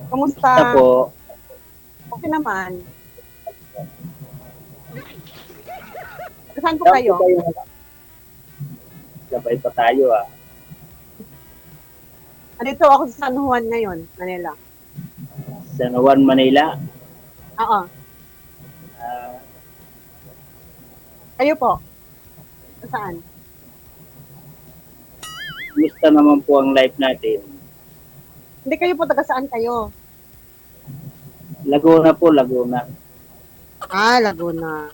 Kamusta? Basta po, Okay naman. Saan po saan po kayo? kayo? Sabay pa tayo ah. Andito ako sa San Juan ngayon, Manila. San Juan, Manila. Oo. Ah, Kayo po? Saan? Kumusta naman po ang life natin? Hindi kayo po, taga saan kayo? Laguna po, Laguna. Laguna.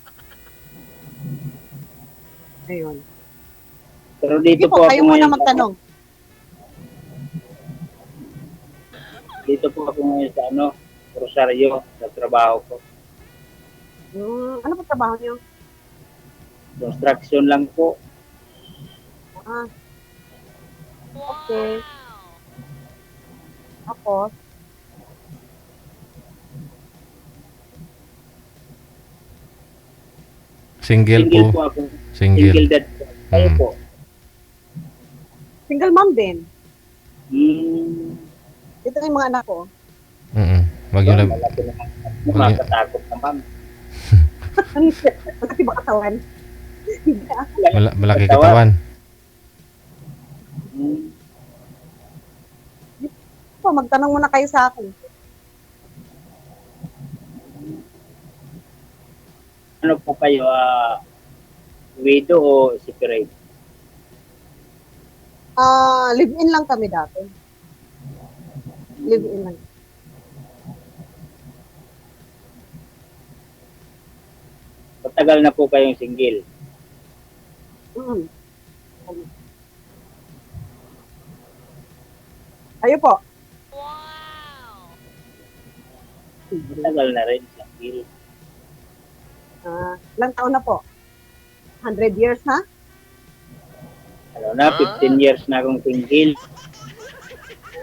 Ayun. Pero Sige dito po, po ako kayo muna ngayon. magtanong. Dito po ako ngayon sa Rosario, sa trabaho ko. Ano po trabaho niyo? Construction lang po. Ah, okay. Tapos, Single Single po. po ako. Single. Single dad po. Kayo Hmm. po. single mom din. Hmm. Ito yung mga anak ko. Wag yung lab- Malaki naman. Wag- Nakakatakot naman. Malaki ba katawan? malaki katawan. Hmm. Po, magtanong muna kayo sa akin. Ano po kayo, widow o separate? Live-in lang kami dati. Live-in lang. Matagal na po kayong single. Mm. Kayo po? Matagal na rin single. Ilang taon na po? 100 years na? Ano na, 15 years na akong single.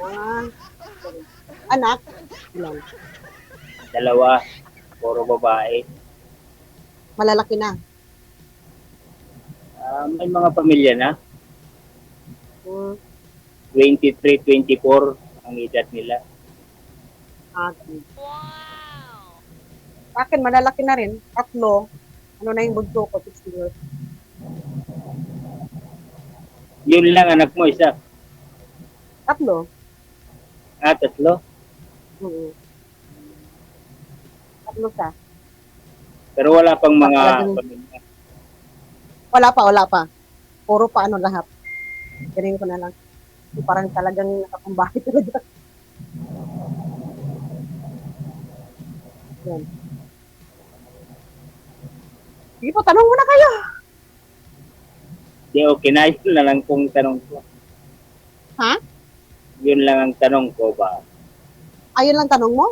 Ah, anak? Ilan? 2, puro babae. Malalaki na. May mga pamilya na. Mm. 23, 24 ang edad nila. Good. Sa akin, malalaki na rin. 3. Ano na yung bunso ko? 60 years. Yun lang anak mo, isa. 3. 3. Mm. 3 siya. Pero wala pang mga Talagang- pamilya. Wala pa. Puro pa ano lahat. Ganyan ko na lang. Parang talagang nakapambahay talaga. Yan. Sige po, tanong muna kayo. Di okay na, yun na lang pong tanong ko. Ha? Yun lang ang tanong ko ba? Ayun lang tanong mo?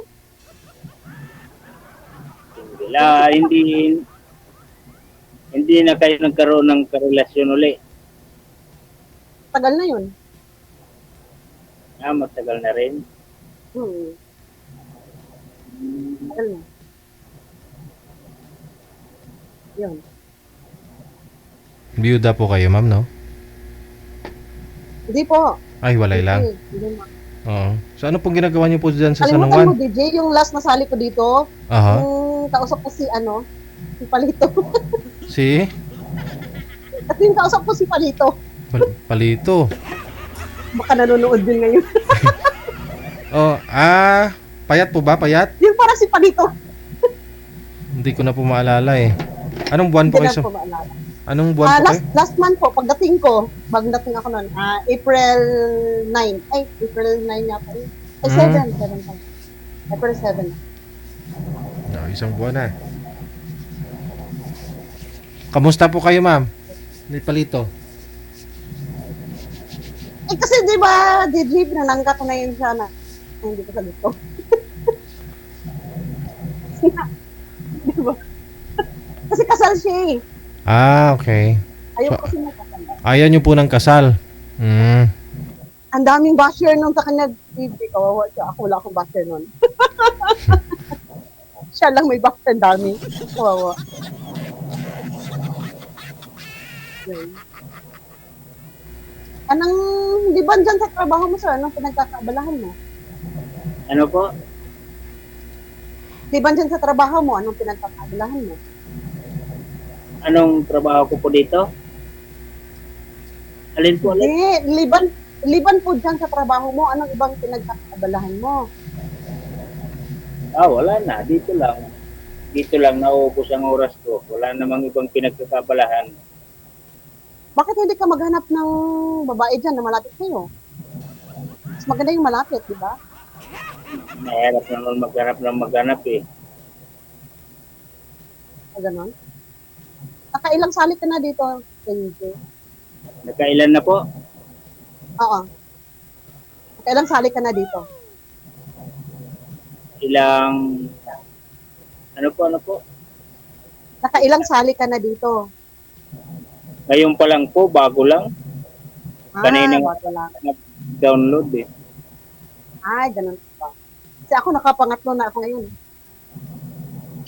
Hindi na kayo nagkaroon ng karelasyon uli. Tagal na yun. Matagal na rin. Tagal na. Yun. Biyuda po kayo, ma'am, no? Hindi po. Ay, walay lang. Hindi mo. Oo. So, ano pong ginagawa niyo po dyan sa San Kalimutan mo, Juan? DJ, yung last na sali ko dito, Aha. yung kausap ko si Palito. Si? Kasi yung kausap ko si Palito. Palito. Baka nanonood din ngayon. Oh, payat po ba? Payat? Yung para si Palito. Hindi ko na po maalala eh. Anong buwan po Hindi kayo? na po maalala. Anong buwan po kayo? Last month po, pagdating ko, bagong dating ako noon, April 9. Ay, April 9 nga pa rin. Ay, 7 pa. April 7. Isang buwan na. Kamusta po kayo, ma'am? Ni Palito. Eh, kasi di ba, DJ, pinanangka ko na yun siya na hindi ko sagot ko. Di ba? Kasi kasal siya eh. Okay. Ayaw So, kasi nakasal. Ayaw niyo po ng kasal. Ang daming basher nung sa kanya, DJ, kawawa siya. Ako wala akong basher nun. Siya lang may basher, dami. Kawawa. Yun. Anong, di ba dyan sa trabaho mo, sir? Anong pinagkakaabalahan mo? Ano po? Liban dyan sa trabaho mo, anong pinagkakabalahan mo? Anong trabaho ko po dito? Alin po alin? Hindi, liban po dyan sa trabaho mo, anong ibang pinagkakabalahan mo? Wala na. Dito lang. Dito lang nauubos ang oras ko. Wala namang ibang pinagkakabalahan. Bakit hindi ka maghanap ng babae dyan na malapit sa'yo? Mas maganda yung malapit, di ba? Mahirap naman maghanap eh. O ganon. Nakailang sali ka na dito, Kenji? Nakailan na po? Oo. Nakailang sali ka na dito? Ilang... Ano po? Nakailang sali ka na dito? Ngayon pa lang po, bago lang. Kanina bago lang. Download eh. Ay, ganun pa. Kasi ako nakapangatlo na ako ngayon.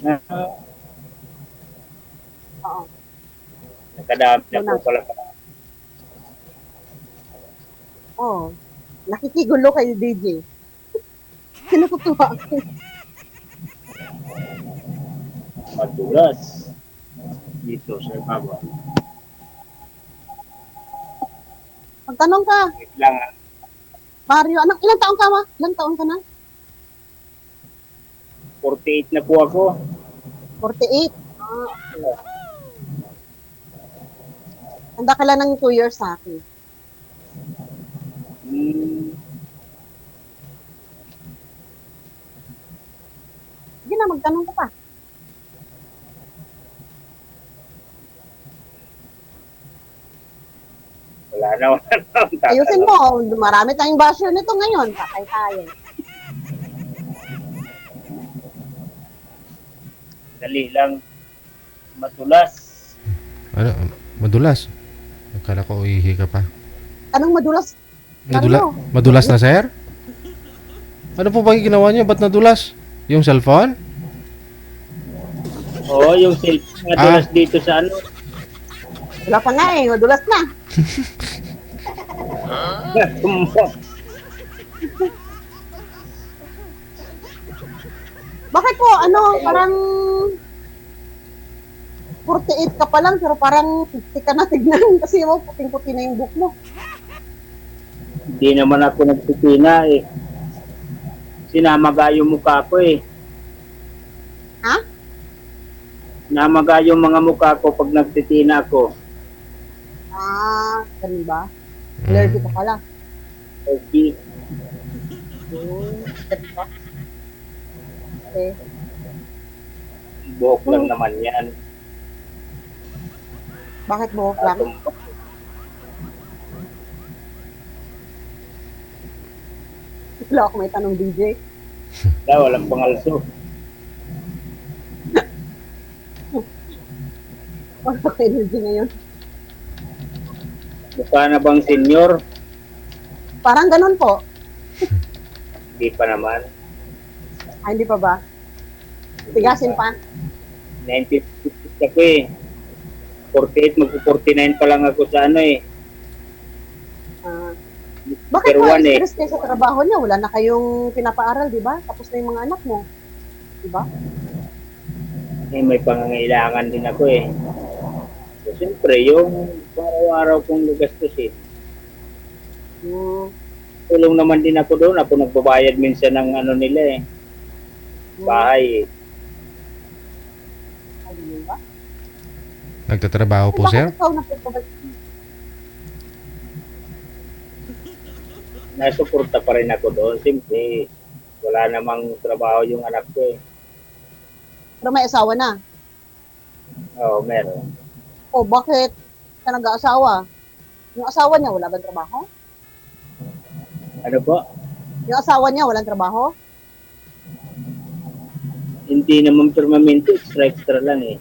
Ah, Oo. nakadami na po pala. Oo. Nakikigulo kay DJ. Kinukutuwa ako. Madulas. Dito sa baba. Magtanong ka, Wait lang ah. Mario, ilang taon ka ma? Ilang taon ka na? 48 na po ako. 48. Okay. Handa ka lang ng 2 years sa akin. Hmm, Sige na, magtanong ka pa. wala na. Ayusin mo, marami tayong basyo nito ngayon. Patay tayo. Dali lang. Madulas. Ano? Madulas. Akala ko ihi ka pa. Anong madulas? Mario. Madulas na, sir? Ano po bang ginawa niyo? Ba't nadulas? Yung cellphone? Oo, yung cellphone madulas dito sa ano. Wala pa nga eh, madulas na. Bakit po, parang 48 ka pa lang, pero parang 50 ka na tignan kasi mo, puting-puti na yung book mo. Hindi naman ako nagtitina eh. Sinamaga yung mukha ko eh. Ha? Namaga yung mga mukha ko pag nagtitina ako. Ganun ba? Allergic ka pala. Okay. Ganun ba? Okay. Buhok lang naman yan. Bakit buhok lang? Wala ako may tanong DJ. Walang pangalso. Wala ako energy ngayon. Mukha na bang senior? Parang ganun po. Hindi pa naman. Hindi pa ba? Tigasin pa. 1950 ako eh. 48, magpo-49 pa lang ako sa ano eh. Bakit Pero po, one eh. stress kayo sa trabaho niya? Wala na kayong pinapaaral, di ba? Tapos na yung mga anak mo. Di ba? May pangangailangan din ako eh. So, siyempre, yung araw-araw kong nagastos eh. Tulong naman din ako doon. Ako nagbabayad minsan ng ano nila eh. Bahay eh. Ayun ba? Nagtatrabaho po, Bakit sir? ikaw nagpapabay? Nasuporta pa rin ako doon. Siyempre, wala namang trabaho yung anak ko eh. Pero may asawa na. Oo, meron. O bakit ka nag-aasawa? Yung asawa niya, wala bang trabaho? Ano po? Yung asawa niya, walang trabaho? Hindi naman permanente, extra lang eh.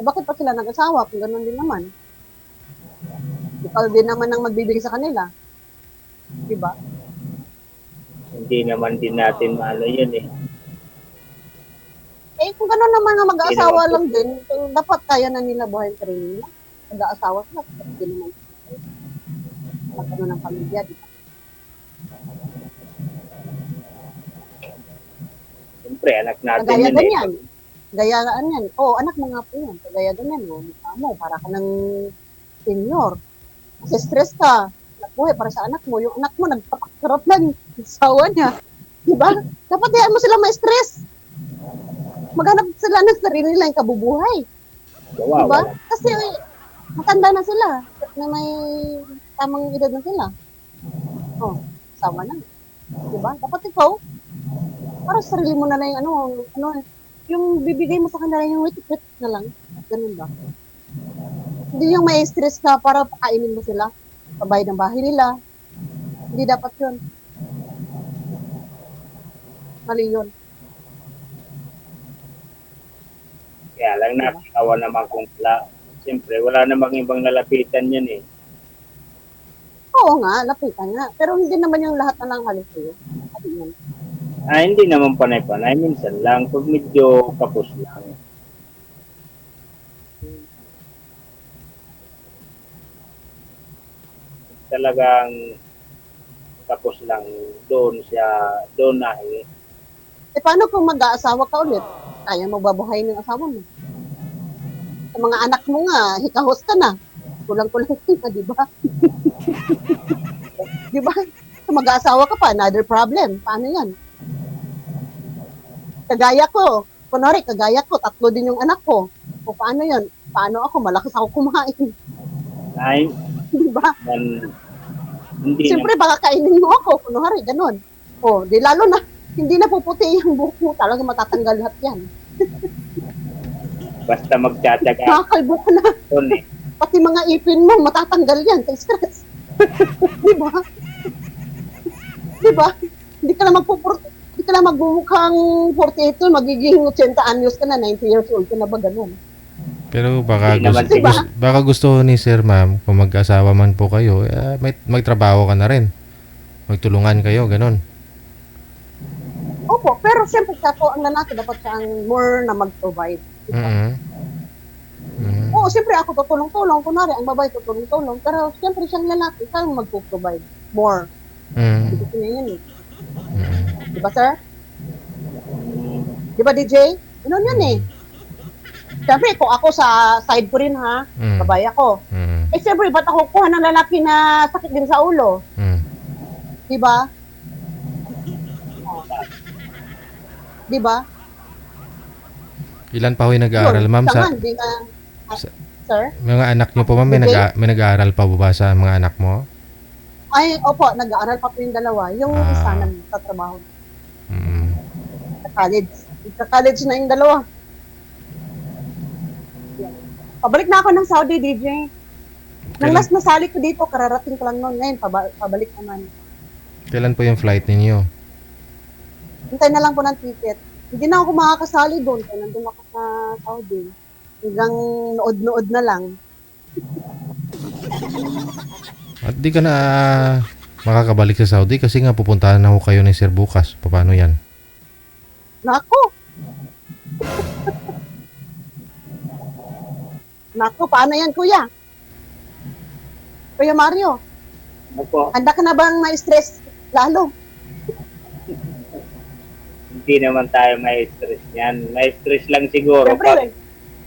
Bakit pa sila nag-asawa kung gano'n din naman? Ikaw din naman ang magbibigay sa kanila. Di ba? Hindi naman din natin maano yun eh. Kung gano'n naman nga mag-aasawa lang din, dapat kaya na nila buhay ang sarili nila. Mag-aasawa sila, hindi naman. Magkano ng pamilya, di ba? Siyempre, Siyempre, anak natin Kagaya yun eh. ganyan. Gayaan yan. Oh, anak mo nga po yan. Kagaya ganyan. Oh, mukha mo, para ka ng senior. Kasi stress ka. Buhay para sa anak mo. Yung anak mo, nagpapakarap lang. Sawa niya. Diba? Dapat hayaan mo sila ma-stress. Maghanap sila ng sarili nilang kabubuhay. Gawa, Diba? wala. Kasi matanda na sila. Na may tamang edad na sila. Oh, sawa na. Diba? Dapat ikaw, para sa sarili mo na lang yung yung bibigay mo sa kanila yung wait na lang. Ganun ba? Hindi yung may stress ka para pakainin mo sila. Pabayad ng bahay nila. Hindi dapat yun. Mali yun. Kaya lang nakakawa naman kung siyempre, wala namang ibang lalapitan yan eh. Oo nga, lapitan nga. Pero hindi naman yung lahat na lang halos sa'yo. Sabi yun. Hindi naman panay-panay. Minsan lang, pag medyo kapos lang. Talagang tapos lang doon na Eh, paano kung mag-aasawa ka ulit? Kaya mo babuhayin ng asawa mo? Sa mga anak mo nga, hikahos ka na. Kulang-kulang ka, di ba? Di ba? Kung mag-aasawa ka pa, another problem. Paano yan? Kagaya ko, tatlo din yung anak ko. O paano yan? Paano ako? Malakas ako kumain. ay Di ba? hindi Siyempre, baka kainin mo ako. Kunwari, ganun. O, di lalo na, hindi na puputi yung buhok mo. Talaga matatanggal lahat yan. basta magtsatsaga Makakalbo ka na. doon eh. Pati mga ipin mo, matatanggal yan sa stress. Di ba? Di ba? Hindi ka na magbumukhang 48 magiging 80 anyos ka na, 90 years old ka na ba ganun? Pero baka Hindi naman gusto, diba? baka gusto ni Sir Ma'am, kung mag-asawa man po kayo, may trabaho ka na rin. Magtulungan kayo, ganun. Opo, pero siyempre ako, ang lalaki dapat siya ang more na mag-provide. Mhm. Mhm. Oo, siyempre ako tutulong-tulong. Kunwari, ang babae tutulong-tulong. Pero siyempre siyang lalaki, siya ang mag-provide more. Mhm. Gusto niya yun eh. Mhm. Di ba, sir? Di ba, DJ? Ganun yun eh. Siyempre, kung ako sa side ko rin ha, Mhm. babae ako. Mhm. Eh, siyempre, ba't ako kuha ng lalaki na sakit din sa ulo? Mhm. Di ba? Di ba? Ilan pa ho yung nag-aaral, Yun, ma'am? siya Sa nga, hindi na, sa- sir? mga anak niyo po, ma'am, may, DJ? may nag-aaral pa po ba sa mga anak mo? Ay, opo, nag-aaral pa po yung dalawa. Yung isa Ah. nagtatrabaho Mhm. sa college. Nagka-college na yung dalawa. Pabalik na ako ng Saudi, DJ. Nang last nasali ko dito, kararating ko lang noon. Ngayon, pabalik naman. Kailan po yung flight ninyo? Hintay na lang po ng ticket. Hindi na ako makakasali doon. Kaya nandun ako sa Saudi. Hanggang nood-nood na lang. At di ka na makakabalik sa Saudi kasi nga pupuntahan na ho kayo ni Sir bukas. Paano yan? Nako! Nako, paano yan, kuya? Kuya Mario, Opo, handa ka na bang ma-stress lalo? hindi naman tayo may stress yan. May stress lang siguro. Siyempre,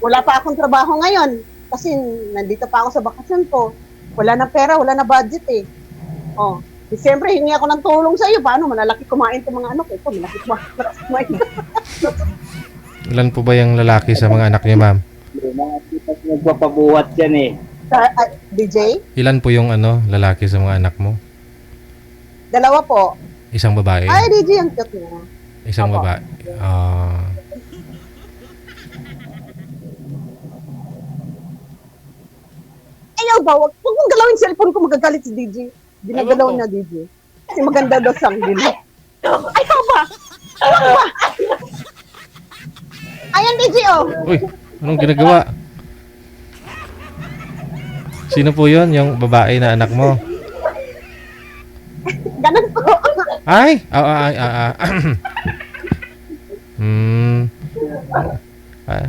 wala pa akong trabaho ngayon. Kasi nandito pa ako sa bakasyon ko. Wala na pera, wala na budget eh. Oh, Siyempre, hingi ako ng tulong sa iyo. Paano? Malalaki kumain itong mga ano ko. Ito, malaki kumain. Ilan po ba yung lalaki sa mga anak niya, ma'am? Mga tipas nagpapabuhat yan eh. DJ, Ilan po yung lalaki sa mga anak mo? dalawa po. Isang babae? Ay, DJ, ang cute niya. Isang Opo. babae. Ayaw ba? Huwag mong galawin cellphone ko. Magagalit si DJ. Ginagalaw Ewan ko. niya, DJ. Kasi maganda daw sang dilo. Ayaw ba? Ayaw ba? Ayan, DJ, oh. Uy, anong ginagawa? Sino po yon? Yung babae na anak mo? Ganun po. Ay!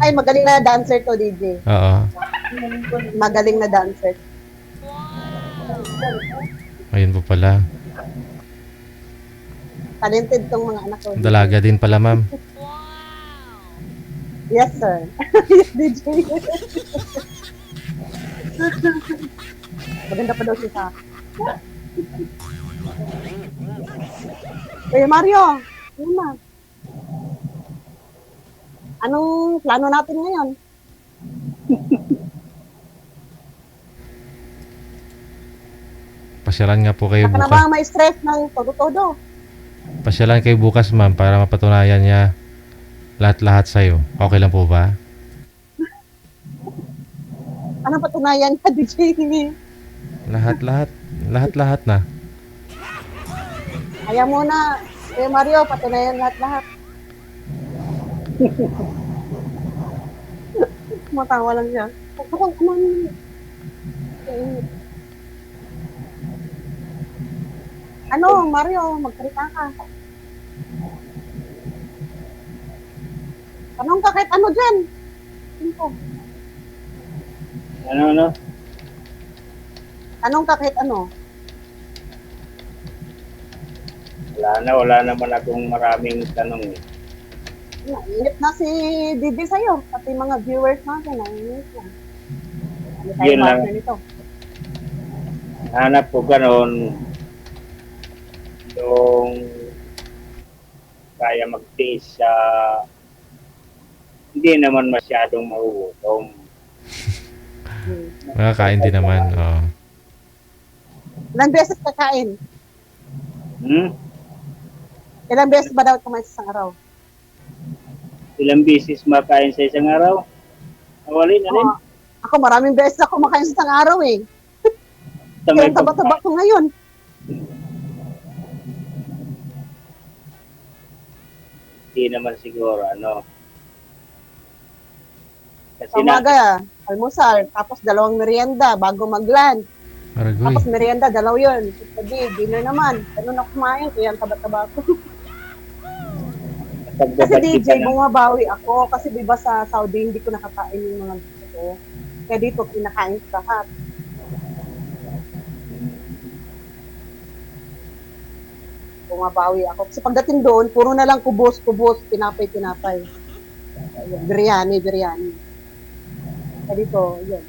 Ay, magaling na dancer to, DJ. Oo. Magaling na dancer. Ayun po pala. Talented tong mga anak ko. Dalaga din pala, ma'am. Yes, sir. Yes, DJ. Maganda pa daw siya sa akin. Mario, ano na? Anong plano natin ngayon? Pasyalan nga po kayo Saka na bukas. ba may stress ng todo-todo? Pasyalan kayo bukas, ma'am, para mapatunayan niya lahat-lahat sa'yo. Okay lang po ba? Anong patunayan ka, DJ? Lahat-lahat. Lahat-lahat na. Kaya muna, Mario, patunayan lahat-lahat. Matawa lang siya. Ako, ano, Mario, magsalita ka. Tanong ka kahit ano dyan. Ano? Ano? Tanong ka kahit ano. Wala naman akong maraming tanong eh. Nainit na si Didi sa'yo. Pati mga viewers natin, nainit na. Ano tayo Yun lang. partner nito? Hanap ko ganon yung kaya magtiis sa hindi naman masyadong mahuhutom. Makakain din naman. Oo. Ilang beses kakain? Ilang beses ba daw kumain sa isang araw? Ilang bisis makain sa isang araw? Nawali na rin. Ako maraming beses ako kumakain sa isang araw eh. Sa Kaya may taba-taba ko ngayon. Hindi naman siguro, ano. Kasi Sa umaga, almusal, tapos 2 merienda bago mag-lunch. Aragoy. Tapos merienda, 2 yun. Sabi, dinner naman. Ganun ako kumain, kaya ang taba-taba ko. Kasi pagbabadjit ka DJ, na, bumabawi ako. Kasi diba sa Saudi, hindi ko nakakain yung mga gusto ko. Kaya dito, kinakain ko lahat. Bumabawi ako. Kasi pagdating doon, puro na lang kubos, tinapay. Biryani. Kaya dito, yun.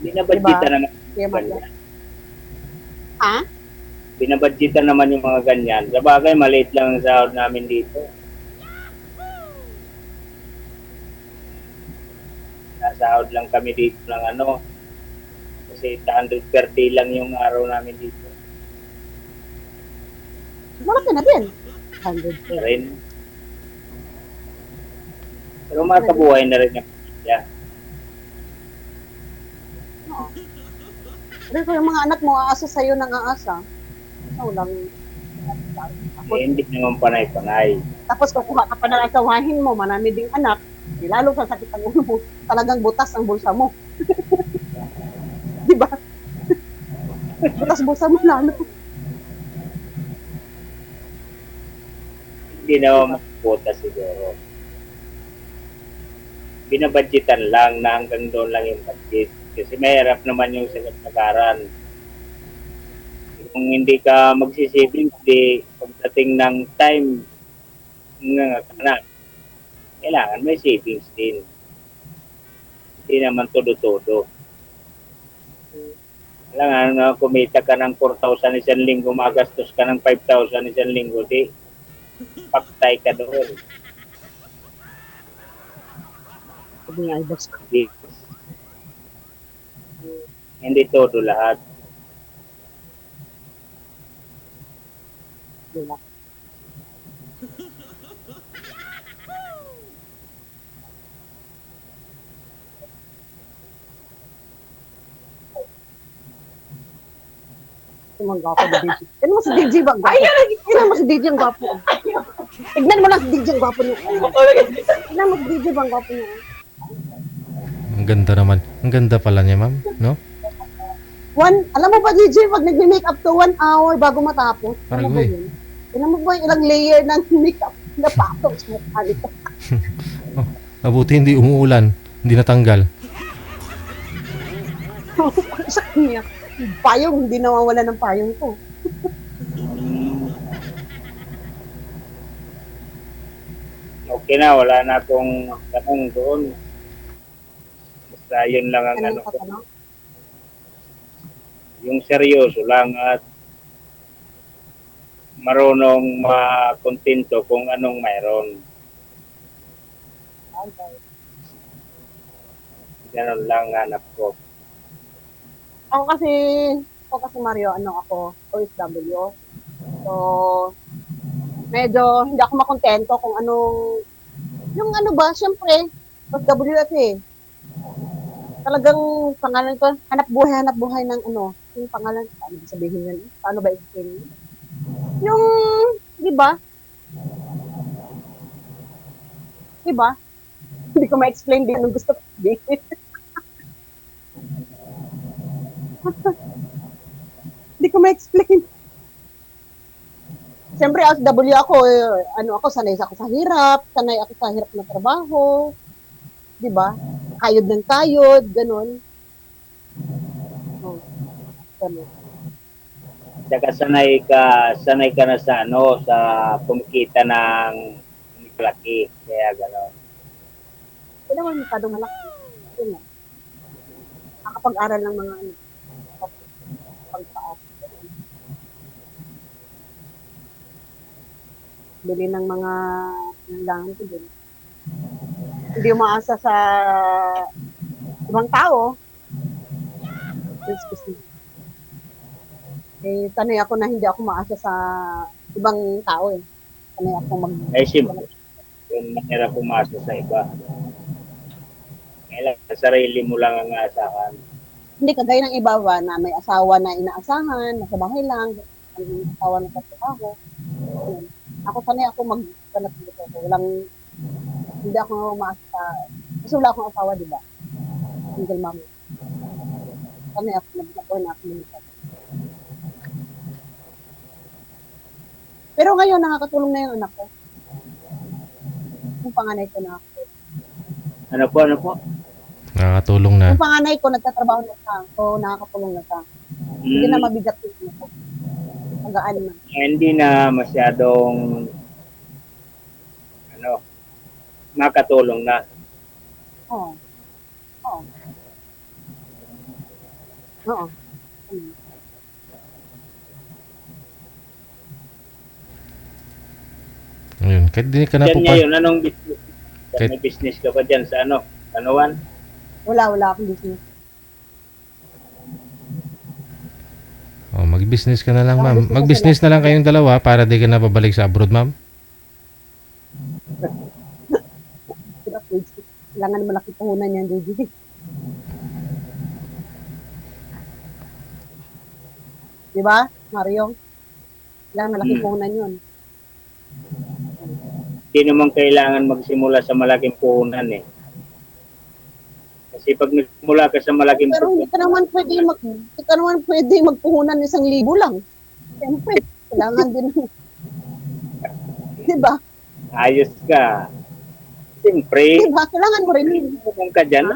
binabadjitan naman Kaya yung ganyan. Ha? Binabadjitan naman yung mga ganyan. Sa bagay, maliit lang ang sahod namin dito. Nasahod lang kami dito ng ano, kasi 100 per day lang yung araw namin dito. Malaki na din. 100 Na rin. Pero makabuhay na rin ang pamilya. Pero yung mga anak mo, aasa sa'yo ng aasa. Ikaw lang. Eh, hindi naman panay-panay. Tapos kukuha ka pa ng asawahin mo, marami ding anak, di lalo sa sakit ang ulo mo, talagang butas ang bulsa mo. Di ba? Butas bulsa mo lalo. Hindi naman mapupunta siguro. Binabadjitan lang na hanggang doon lang yung budget. Kasi mahirap naman yung sagat-sagaran. Kung hindi ka magsisaving, di pagdating ng time ng anak, kailangan may savings din. Hindi naman todo-todo. Kailangan na kumita ka ng 4,000 isang linggo, magastos ka ng 5,000 isang linggo, di paktay ka doon. Sabi nga, boss ko. Hindi todo lahat. Diba? Yung mga gwapo ni DJ. Tignan mo si DJ ba? Tignan mo si DJ ang gwapo. Tignan mo lang si DJ ang gwapo niya. Tignan mo si DJ ba ang gwapo niya. Ang ganda naman. Ang ganda pala niya, ma'am. No? Alam mo ba DJ, pag nag-makeup to 1 hour bago matapos, alam mo ba Aray, yun? Tignan mo ba yung ilang layer ng makeup na patong sa mukha nito? Mabuti hindi umuulan. Hindi natanggal. Sa kanya, payong, hindi nawawala ng payong ko. okay na, wala na akong tanong doon. Basta yun lang ang Ano ano yung ko. tatanong? Yung seryoso lang at marunong makontento kung anong mayroon. Okay. Ganun lang hanap ko. Ako kasi Mario, ano ako, OFW. So, medyo hindi ako makontento kung anong, yung ano ba, syempre, OFW ako eh. Talagang pangalan ko, hanap buhay ng ano, yung pangalan, paano ba sabihin yun? Paano ba explain yun? Yung, di ba? Di ba? Hindi ko ma-explain din anong gusto ko sabihin. Hindi ko ma-explain. Siyempre, OFW ako, ano ako, sanay ako sa hirap, sanay ako sa hirap na trabaho, di ba? Kayod ng kayod, ganun. Oh, ganun. Saka sanay ka na sa ano, sa kumikita ng malaki. Kaya gano'n. Hindi naman masyadong malaki. Yun lang. Nakapag-aral ng mga ano, pagpaas. Bili ng mga kailangan ko din. Hindi umaasa sa ibang tao. Excuse me. Eh, sanay ako na hindi ako maasa sa ibang tao eh. Sanay ako Ay, siyempre, yung mahirap pumasa sa iba. Kailangan sarili mo lang ang asahan. Hindi kagaya ng iba ba na may asawa na inaasahan, nasa bahay lang, ang asawa na sa trabaho. Yun. Ako sanay ako maghanap dito. Walang, hindi ako umaasa sa, kasi wala akong asawa, di ba? Single mom. Sanay ako nagkakaroon na ako minsan. Pero ngayon, nakakatulong na yung anak ko. Yung panganay ko na ako. Ano po? Nakakatulong na. Yung panganay ko, nagtatrabaho na siya. So, nakakatulong na siya. Hindi na mabigat yung ano ko. Magaan na. Hindi na masyadong ano, makatulong na. Oo. Oo. Oo. Ayun. Kahit di ka na Diyan po ngayon, anong business? Kahit- May business ka pa dyan sa ano? Kanuan? Wala akong business. mag-business ka na lang, Ako ma'am. business Mag-business na lang kayong dalawa para di ka na babalik sa abroad, ma'am. Kailangan malaki puhunan yan, JJ. Di ba, Mario? Kailangan malaki puhunan yun. Hindi naman kailangan magsimula sa malaking puhunan eh. Kasi pag nagsimula ka sa malaking Pero hindi ka naman pwede magpuhunan 1,000 lang. Siyempre, kailangan din. Di ba? ayos ka. Siyempre, Di ba? Kailangan mo rin yun. kung ka dyan,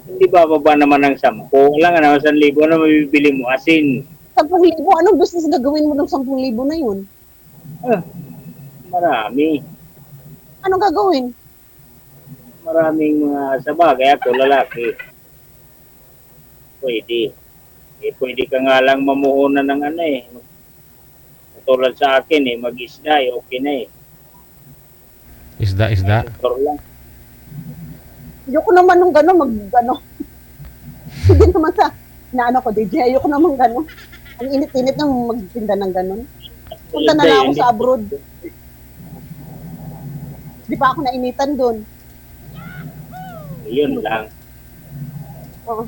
hindi ba baba naman ng 10? Wala nga naman 1,000 na mabibili mo. Asin, 10,000. Anong business gagawin mo ng 10,000 na yun? marami. Anong gagawin? Maraming mga sabagay ako, lalaki. Pwede. Pwede ka nga lang mamuhunan ng ano eh. Tulad sa akin eh, mag-isda eh, okay na eh. Isda. Motor lang. Ayoko naman nung gano'n, hindi naman sa, inaano ko, DJ, ayoko naman gano'n. Ang init-init nang magtinda ng gano'n. Punta na lang ako sa abroad. Di pa ako nainitan doon. Yun lang. Oo.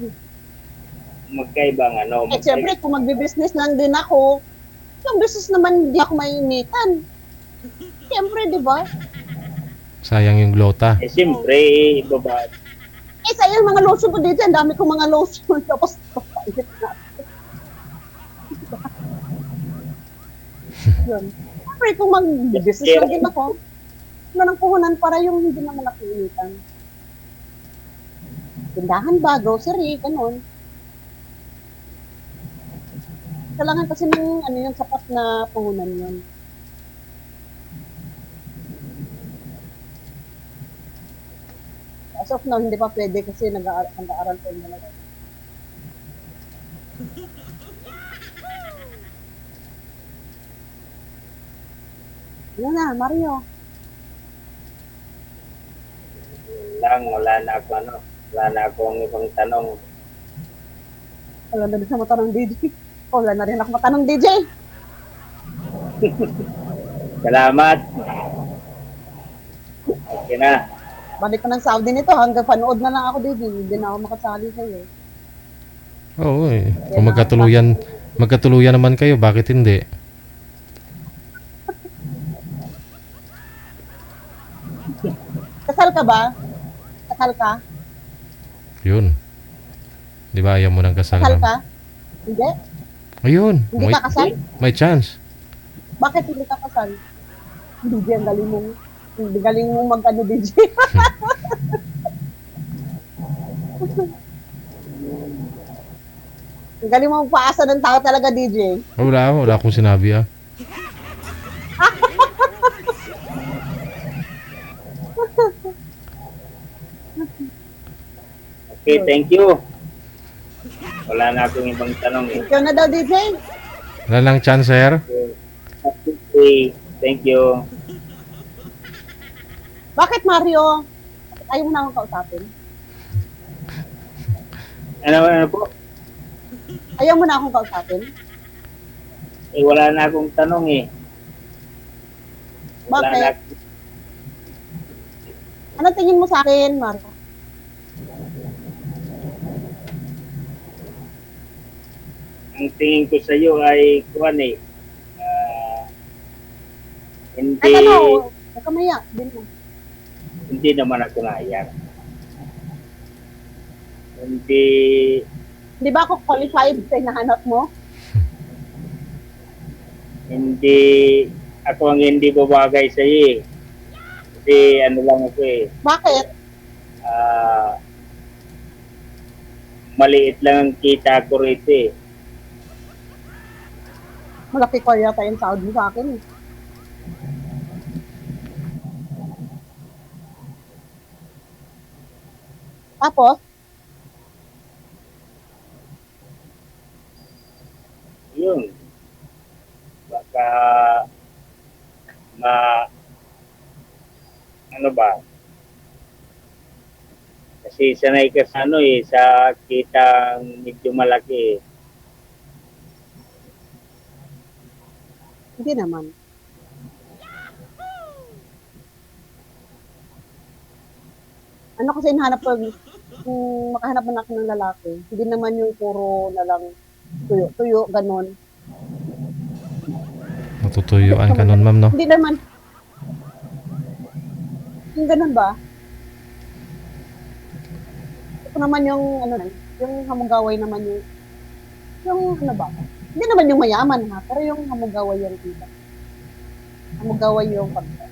Magkaibang ano. Eh, siyempre, kung magbe-business lang din ako, yung business naman hindi ako mainitan. Siyempre, di ba? Sayang yung glota. Siyempre, ibaba. Eh, sa yung mga lotion ko dito, ang dami kong mga lotion. Tapos, yun. Siyempre, kung mag-business lang din ako, ano nang puhunan para yung hindi naman nakiinitan. Tindahan ba, grocery, ganun. Kailangan kasi ng ano yung sapat na puhunan yun. As of now, hindi pa pwede kasi nag-aaral pa yung dalawa. Yun na, Mario. Wala na ako wala na akong ibang tanong. Wala na rin sa matanong DJ. Wala na rin ako matanong DJ. Salamat. Okay na. Balik ko ng Saudi nito, hanggang panood na lang ako DJ. Hindi na ako makasali sa'yo. Oo eh. Kung magkatuluyan naman kayo, bakit hindi? Kasal ka ba? Kasal ka? Yun. Di ba ayaw mo ng kasal, Kasal ma'am? ka? Hindi? Ayun. Hindi ka kasal? May chance. Bakit hindi ka kasal? DJ, ang galing mong, hindi galing mong mag-ano DJ. Ang galing mong paasa ng tao talaga DJ. Wala akong sinabi ah. Okay, thank you. Wala na akong ibang tanong eh. Ikaw na daw DJ. Wala lang chance, sir. Okay, thank you. Bakit Mario? Ayaw mo na akong kausapin? Ano po? Ayaw mo na akong kausapin? Eh, wala na akong tanong eh. Wala Bakit? na, Ano tingin mo sa akin, Mario? ang tingin ko sa iyo ay kuwan eh. Hindi Ay, ano? Huwag ka maya. hindi naman ako naiyak. Hindi Di ba ako qualified sa hinahanap mo? hindi ako ang hindi babagay sa iyo eh. Kasi ano lang ako eh. Bakit? Maliit lang ang kita ko rito eh. Malaki ko yata yung sahod mo sa akin. Tapos, Yun. Baka ano ba? Kasi sanay ka sa sa kitang medyo malaki eh. hindi naman. Ano kasi hinahanap ko, kung makahanap man ako ng lalaki, hindi naman yung puro na lang tuyo, ganon. Matutuyuan ka nun, ma'am, no? Hindi naman. Yung ganon ba? Ito naman yung, yung hamugaway naman yung ano ba? Hindi naman yung mayaman ha, pero yung hamugaway yung iba. Hamugaway yung pagka.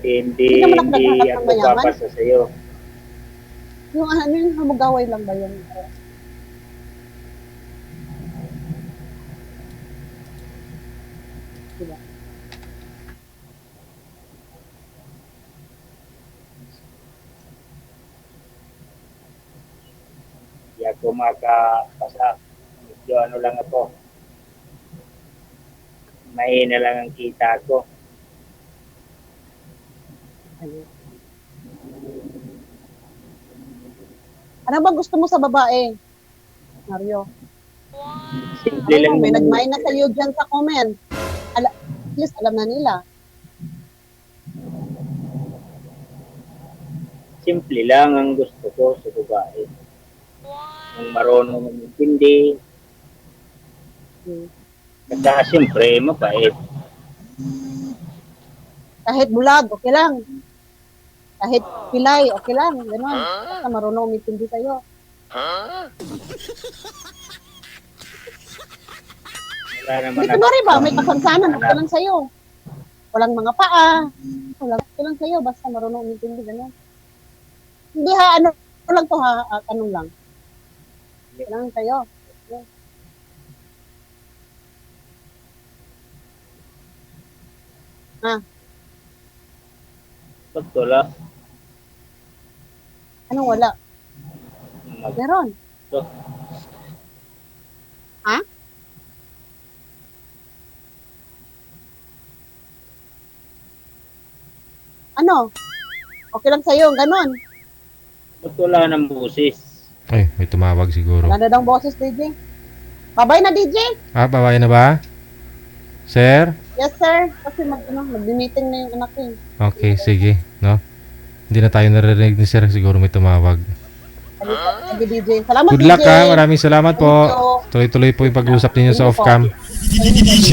Hindi naman ako naghahanap ng ako mayaman. papasa sa iyo. Yung yung hamugaway lang ba yun? Diba? Hindi ako makapasa. Medyo ano lang ako. Mahina lang ang kita ko. Ayun. Ano ba gusto mo sa babae? Mario. Simple lang May naman. nag-mine na sa'yo dyan sa comment. At least alam na nila. Simple lang ang gusto ko sa babae. Ang marunong umintindi. At siyempre, mabait. Kahit bulag, okay lang. Kahit pilay, okay lang. Ganon. Basta marunong umintindi sa'yo. Wala naman Hindi ko rin ba, may kapansanan, okay lang sa'yo. Walang mga paa. Okay lang sa'yo, basta marunong umintindi. Ganon. Hindi ha, ano lang to ha, tanong lang. Okay lang sa'yo. Ha? Ba't wala? Anong wala? Mag- Meron. to. Ha? Ano? Okay lang sa'yo, ganon. Ba't wala ng busis? Ay, may tumawag siguro. Wala na daw boses, DJ. Babay na, DJ. Ah, babae na ba? Sir? Yes, sir. Kasi mag-meeting na yung anak ko. Okay, sige. No? Hindi na tayo naririnig ni Sir. Siguro may tumawag. Sige, DJ. Salamat, Good luck DJ. ha. Maraming salamat po. Thank you. Tuloy-tuloy po yung pag-usap ninyo sa Thank you po. off-cam. Thank you, DJ.